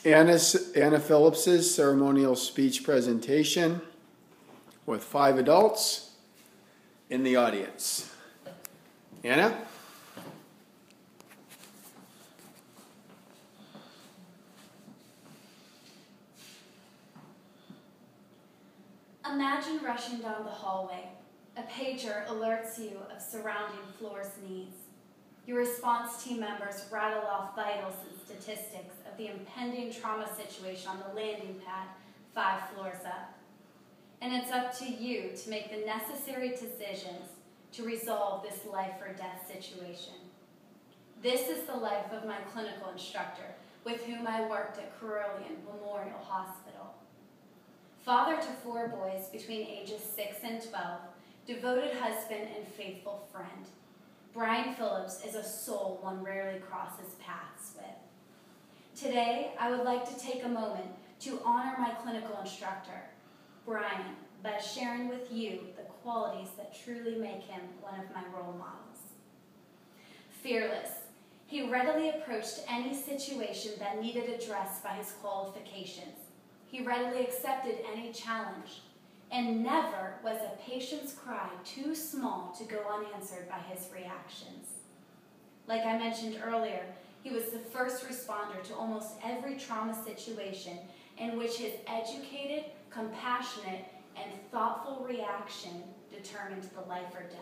Anna Phillips's ceremonial speech presentation with 5 adults in the audience. Anna? Imagine rushing down the hallway. A pager alerts you of surrounding floor's needs. Your response team members rattle off vitals and statistics of the impending trauma situation on the landing pad 5 floors up. And it's up to you to make the necessary decisions to resolve this life or death situation. This is the life of my clinical instructor with whom I worked at Carilion Memorial Hospital. Father to 4 boys between ages 6 and 12, devoted husband and faithful friend, Brian Phillips is a soul one rarely crosses paths with. Today, I would like to take a moment to honor my clinical instructor, Brian, by sharing with you the qualities that truly make him one of my role models. Fearless, he readily approached any situation that needed addressed by his qualifications. He readily accepted any challenge, and never was a patient's cry too small to go unanswered by his reactions. Like I mentioned earlier, he was the first responder to almost every trauma situation in which his educated, compassionate, and thoughtful reaction determined the life or death.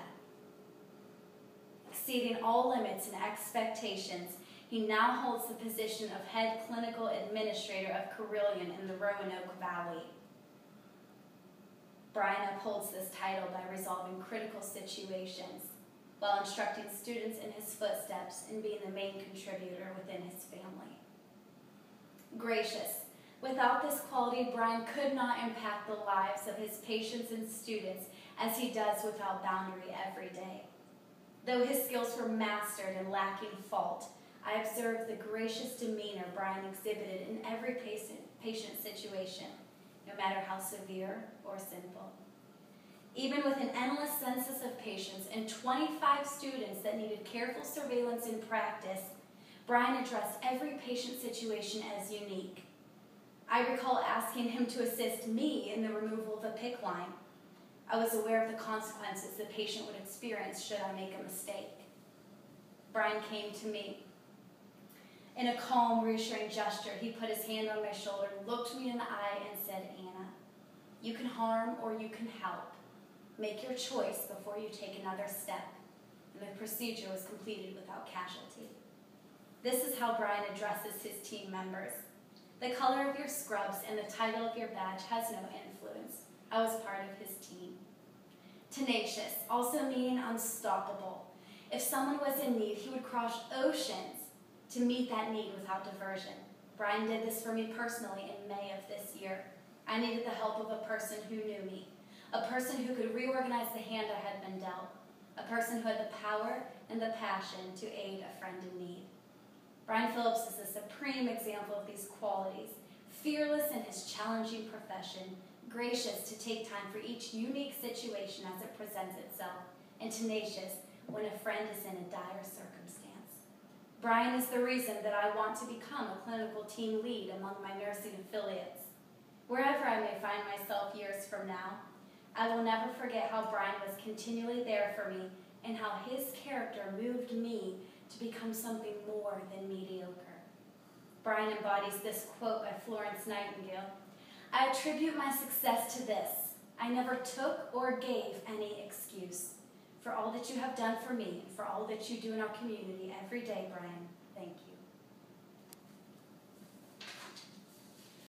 Exceeding all limits and expectations, he now holds the position of head clinical administrator of Carilion in the Roanoke Valley. Brian upholds this title by resolving critical situations while instructing students in his footsteps and being the main contributor within his family. Gracious, without this quality, Brian could not impact the lives of his patients and students as he does without boundary every day. Though his skills were mastered and lacking fault, I observed the gracious demeanor Brian exhibited in every patient situation, no matter how severe or simple. Even with an endless census of patients and 25 students that needed careful surveillance in practice, Brian addressed every patient situation as unique. I recall asking him to assist me in the removal of a PICC line. I was aware of the consequences the patient would experience should I make a mistake. Brian came to me. In a calm, reassuring gesture, he put his hand on my shoulder, looked me in the eye, and said, "Anna, you can harm or you can help. Make your choice before you take another step." And the procedure was completed without casualty. This is how Brian addresses his team members. The color of your scrubs and the title of your badge has no influence. I was part of his team. Tenacious, also meaning unstoppable. If someone was in need, he would cross oceans to meet that need without diversion. Brian did this for me personally in May of this year. I needed the help of a person who knew me, a person who could reorganize the hand I had been dealt, a person who had the power and the passion to aid a friend in need. Brian Phillips is a supreme example of these qualities, fearless in his challenging profession, gracious to take time for each unique situation as it presents itself, and tenacious when a friend is in a dire circumstance. Brian is the reason that I want to become a clinical team lead among my nursing affiliates. Wherever I may find myself years from now, I will never forget how Brian was continually there for me and how his character moved me to become something more than mediocre. Brian embodies this quote by Florence Nightingale: "I attribute my success to this. I never took or gave any excuse. For all that you have done for me, and for all that you do in our community every day, Brian, thank you."